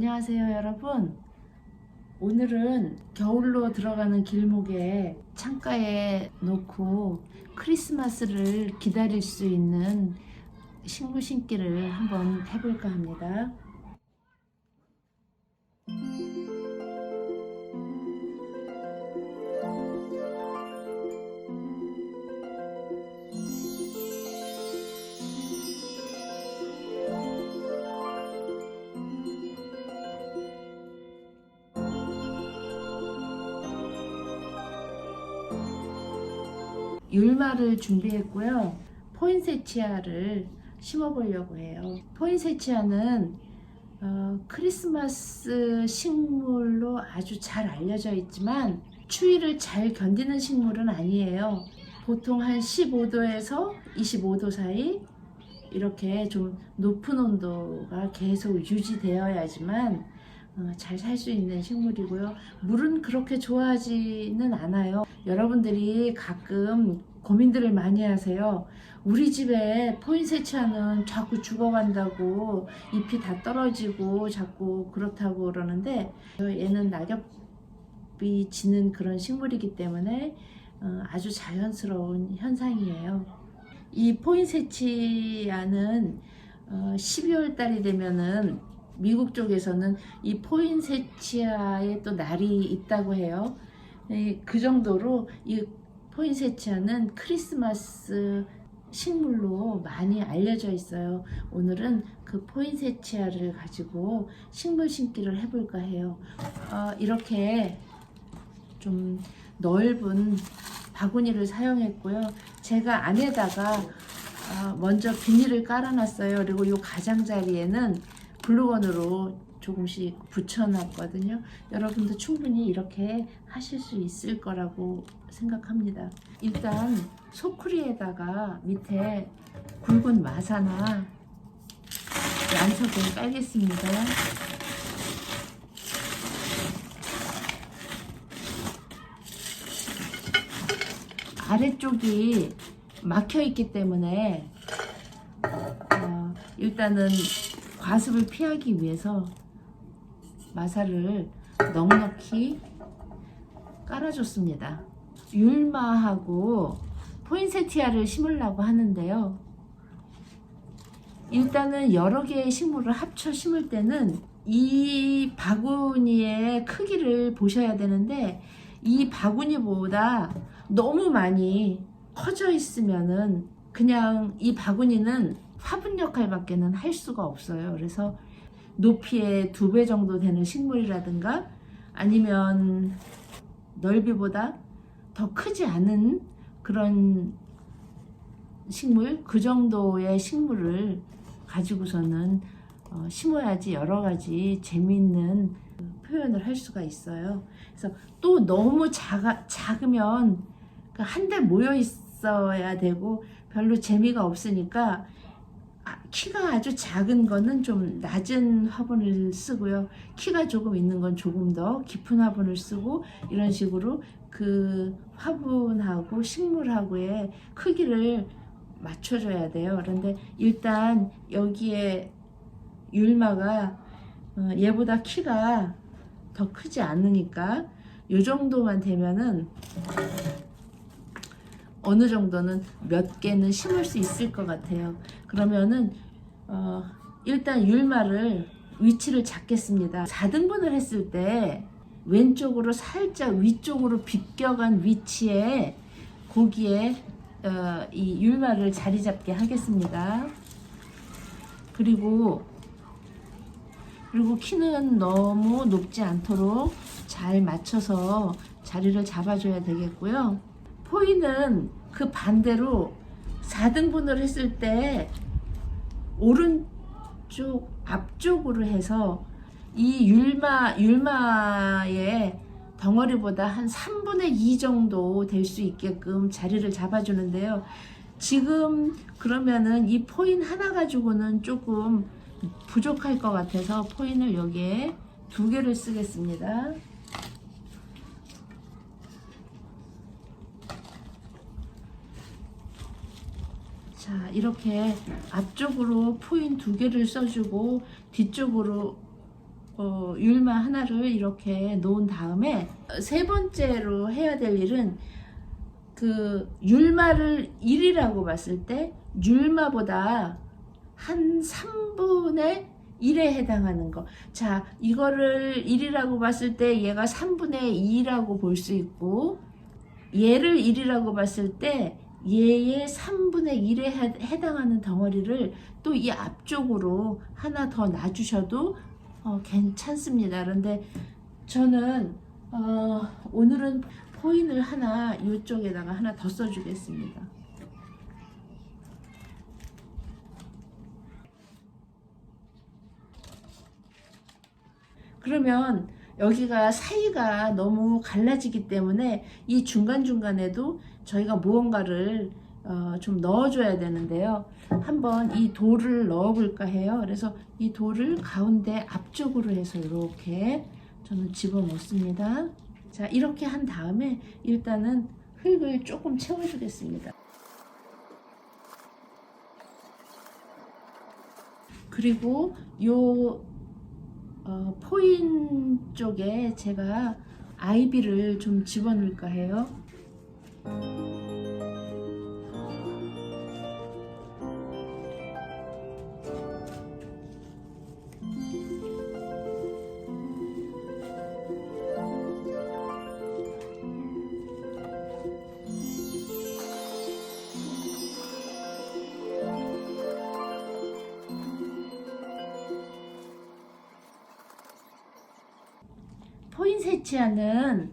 안녕하세요 여러분. 오늘은 겨울로 들어가는 길목에 창가에 놓고 크리스마스를 기다릴 수 있는 식물 심기를 한번 해볼까 합니다. 율마를 준비했고요. 포인세치아를 심어보려고 해요. 포인세치아는 크리스마스 식물로 아주 잘 알려져 있지만 추위를 잘 견디는 식물은 아니에요. 보통 한 15도에서 25도 사이 이렇게 좀 높은 온도가 계속 유지되어야지만 잘 살 수 있는 식물이고요. 물은 그렇게 좋아하지는 않아요. 여러분들이 가끔 고민들을 많이 하세요. 우리 집에 포인세치아는 자꾸 죽어간다고, 잎이 다 떨어지고 자꾸 그렇다고 그러는데, 얘는 낙엽이 지는 그런 식물이기 때문에 아주 자연스러운 현상이에요. 이 포인세치아는 12월 달이 되면은 미국 쪽에서는 이 포인세치아에 또 날이 있다고 해요. 그 정도로 이 포인세치아는 크리스마스 식물로 많이 알려져 있어요. 오늘은 그 포인세치아를 가지고 식물 심기를 해볼까 해요. 이렇게 좀 넓은 바구니를 사용했고요. 제가 안에다가 먼저 비닐을 깔아놨어요. 그리고 이 가장자리에는 글루건으로 조금씩 붙여놨거든요. 여러분도 충분히 이렇게 하실 수 있을 거라고 생각합니다. 일단 소쿠리에다가 밑에 굵은 마사나 란석을 깔겠습니다. 아래쪽이 막혀 있기 때문에 일단은 과습을 피하기 위해서 마사를 넉넉히 깔아줬습니다. 율마하고 포인세티아를 심으려고 하는데요. 일단은 여러 개의 식물을 합쳐 심을 때는 이 바구니의 크기를 보셔야 되는데, 이 바구니보다 너무 많이 커져 있으면은 그냥 이 바구니는 화분 역할밖에는 할 수가 없어요. 그래서 높이의 2배 정도 되는 식물이라든가 아니면 넓이보다 더 크지 않은 그런 식물, 그 정도의 식물을 가지고서는 심어야지 여러 가지 재미있는 표현을 할 수가 있어요. 그래서 또 너무 작으면 한데 모여 있어야 되고 별로 재미가 없으니까 키가 아주 작은 거는 좀 낮은 화분을 쓰고요. 키가 조금 있는 건 조금 더 깊은 화분을 쓰고, 이런 식으로 그 화분하고 식물하고의 크기를 맞춰줘야 돼요. 그런데 일단 여기에 율마가 얘보다 키가 더 크지 않으니까 이 정도만 되면은 어느 정도는 몇 개는 심을 수 있을 것 같아요. 그러면은 일단 율마를 위치를 잡겠습니다. 4등분을 했을 때 왼쪽으로 살짝 위쪽으로 비껴간 위치에 거기에 이 율마를 자리 잡게 하겠습니다. 그리고 키는 너무 높지 않도록 잘 맞춰서 자리를 잡아줘야 되겠고요. 포인은 그 반대로 4등분을 했을 때 오른쪽 앞쪽으로 해서 이 율마의 덩어리보다 한 3분의 2 정도 될 수 있게끔 자리를 잡아주는데요. 지금 그러면은 이 포인 하나 가지고는 조금 부족할 것 같아서 포인을 여기에 2개를 쓰겠습니다. 자, 이렇게 앞쪽으로 포인 2개를 써주고 뒤쪽으로 율마 하나를 이렇게 놓은 다음에 세 번째로 해야 될 일은 그 율마를 1이라고 봤을 때 율마보다 한 3분의 1에 해당하는 거. 자, 이거를 1이라고 봤을 때 얘가 3분의 2라고 볼 수 있고, 얘를 1이라고 봤을 때 얘의 3분의 1에 해당하는 덩어리를 또 이 앞쪽으로 하나 더 놔주셔도 괜찮습니다. 그런데 저는 오늘은 포인을 하나 이쪽에다가 하나 더 써주겠습니다. 그러면 여기가 사이가 너무 갈라지기 때문에 이 중간중간에도 저희가 무언가를 좀 넣어줘야 되는데요. 한번 이 돌을 넣어볼까 해요. 그래서 이 돌을 가운데 앞쪽으로 해서 이렇게 저는 집어넣습니다. 자, 이렇게 한 다음에 일단은 흙을 조금 채워주겠습니다. 그리고 요 포인 쪽에 제가 아이비를 좀 집어넣을까 해요. 포인세티아는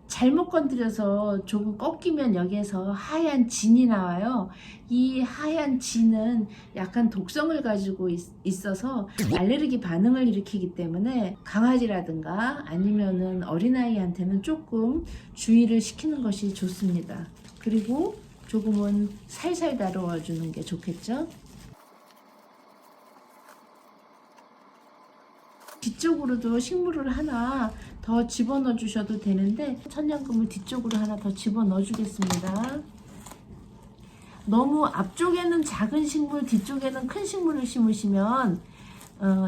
잘못 건드려서 조금 꺾이면 여기에서 하얀 진이 나와요. 이 하얀 진은 약간 독성을 가지고 있어서 알레르기 반응을 일으키기 때문에 강아지라든가 아니면은 어린아이한테는 조금 주의를 시키는 것이 좋습니다. 그리고 조금은 살살 다루어 주는 게 좋겠죠. 뒤쪽으로도 식물을 하나 더 집어넣어 주셔도 되는데 천냥금을 뒤쪽으로 하나 더 집어넣어 주겠습니다. 너무 앞쪽에는 작은 식물, 뒤쪽에는 큰 식물을 심으시면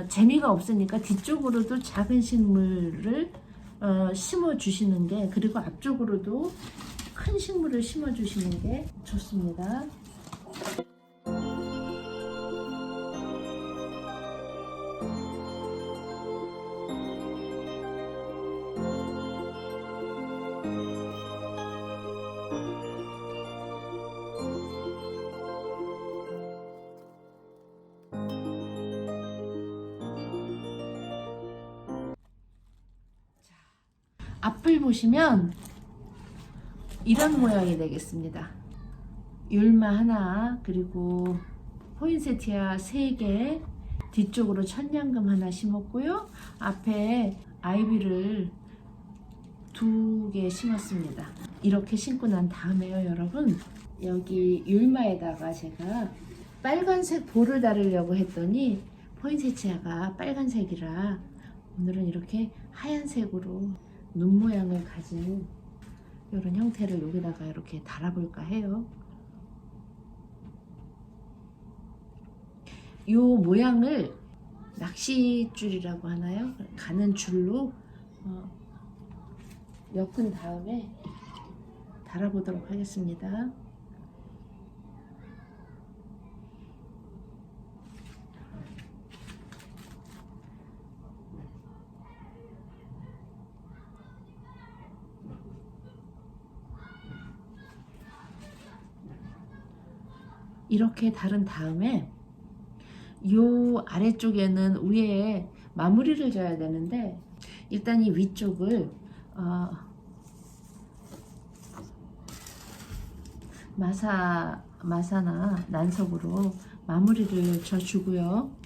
재미가 없으니까 뒤쪽으로도 작은 식물을 심어 주시는 게, 그리고 앞쪽으로도 큰 식물을 심어 주시는 게 좋습니다. 앞을 보시면 이런 모양이 되겠습니다. 율마 하나, 그리고 포인세티아 3개, 뒤쪽으로 천냥금 하나 심었고요. 앞에 아이비를 2개 심었습니다. 이렇게 심고 난 다음에요, 여러분, 여기 율마에다가 제가 빨간색 볼을 달으려고 했더니 포인세티아가 빨간색이라 오늘은 이렇게 하얀색으로 눈 모양을 가진 이런 형태를 여기다가 이렇게 달아볼까 해요. 이 모양을 낚싯줄이라고 하나요? 가는 줄로 엮은 다음에 달아보도록 하겠습니다. 이렇게 달은 다음에 요 아래쪽에는 위에 마무리를 줘야 되는데, 일단 이 위쪽을 마사나 난석으로 마무리를 져주고요.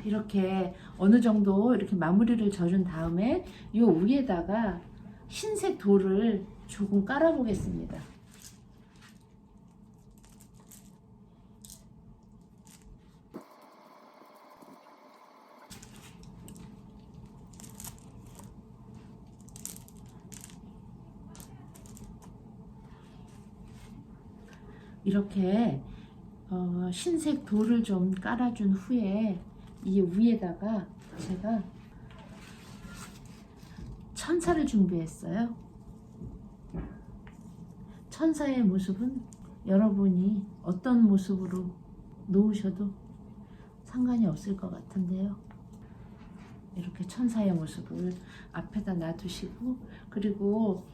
이렇게 어느 정도 이렇게 마무리를 져준 다음에 이 위에다가 흰색 돌을 조금 깔아 보겠습니다. 이렇게 흰색 돌을 좀 깔아준 후에 이 위에다가 제가 천사를 준비했어요. 천사의 모습은 여러분이 어떤 모습으로 놓으셔도 상관이 없을 것 같은데요. 이렇게 천사의 모습을 앞에다 놔두시고, 그리고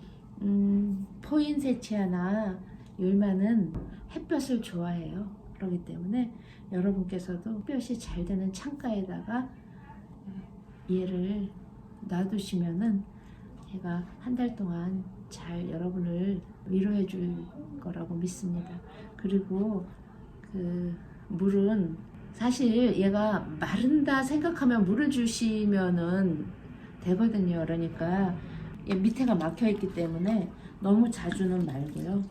포인세티아나 율마는 햇볕을 좋아해요. 그렇기 때문에 여러분께서도 햇볕이 잘 되는 창가에다가 얘를 놔두시면은 얘가 한 달 동안 잘 여러분을 위로해 줄 거라고 믿습니다. 그리고 그 물은 사실 얘가 마른다 생각하면 물을 주시면은 되거든요. 그러니까 얘 밑에가 막혀 있기 때문에 너무 자주는 말고요.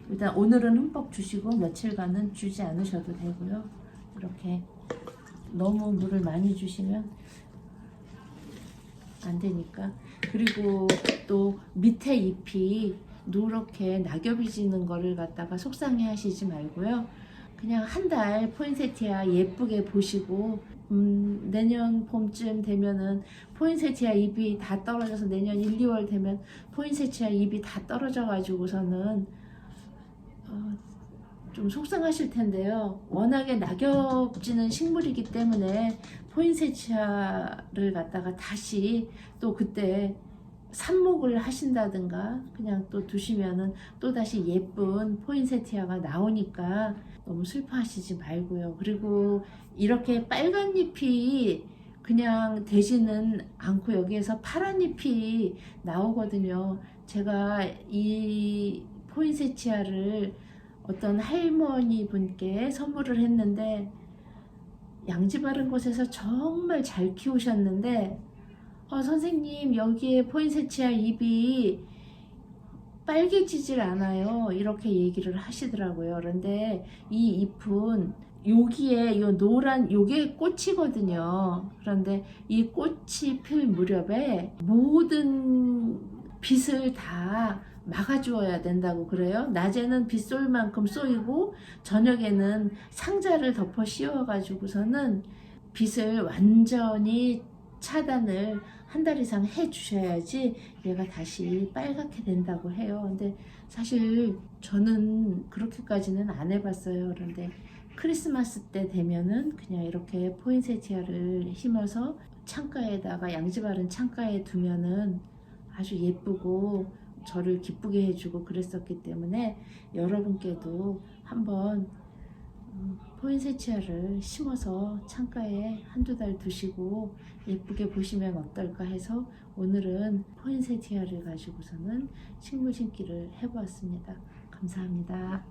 일단 오늘은 흠뻑 주시고 며칠간은 주지 않으셔도 되고요. 이렇게 너무 물을 많이 주시면 안 되니까. 그리고 또 밑에 잎이 누렇게 낙엽이 지는 거를 갖다가 속상해 하시지 말고요. 그냥 한 달 포인세티아 예쁘게 보시고 내년 봄쯤 되면은 포인세티아 잎이 다 떨어져서 내년 1, 2월 되면 포인세티아 잎이 다 떨어져 가지고서는 좀 속상하실 텐데요. 워낙에 낙엽지는 식물이기 때문에 포인세티아를 갖다가 다시 또 그때 삽목을 하신다든가 그냥 또 두시면은 또 다시 예쁜 포인세티아가 나오니까 너무 슬퍼하시지 말고요. 그리고 이렇게 빨간 잎이 그냥 되지는 않고 여기에서 파란 잎이 나오거든요. 제가 이 포인세티아를 어떤 할머니 분께 선물을 했는데 양지 바른 곳에서 정말 잘 키우셨는데 선생님 여기에 포인세티아 잎이 빨개지질 않아요. 이렇게 얘기를 하시더라고요. 그런데 이 잎은 여기에 요 노란 요게 꽃이거든요. 그런데 이 꽃이 필 무렵에 모든 빛을 다 막아주어야 된다고 그래요. 낮에는 빛 쏠 만큼 쏘이고 저녁에는 상자를 덮어 씌워 가지고서는 빛을 완전히 차단을 한 달 이상 해 주셔야지 얘가 다시 빨갛게 된다고 해요. 근데 사실 저는 그렇게까지는 안 해봤어요. 그런데 크리스마스 때 되면은 그냥 이렇게 포인세티아를 심어서 창가에다가 양지 바른 창가에 두면은 아주 예쁘고 저를 기쁘게 해주고 그랬었기 때문에 여러분께도 한번 포인세티아를 심어서 창가에 한두 달 두시고 예쁘게 보시면 어떨까 해서 오늘은 포인세티아를 가지고서는 식물 심기를 해보았습니다. 감사합니다.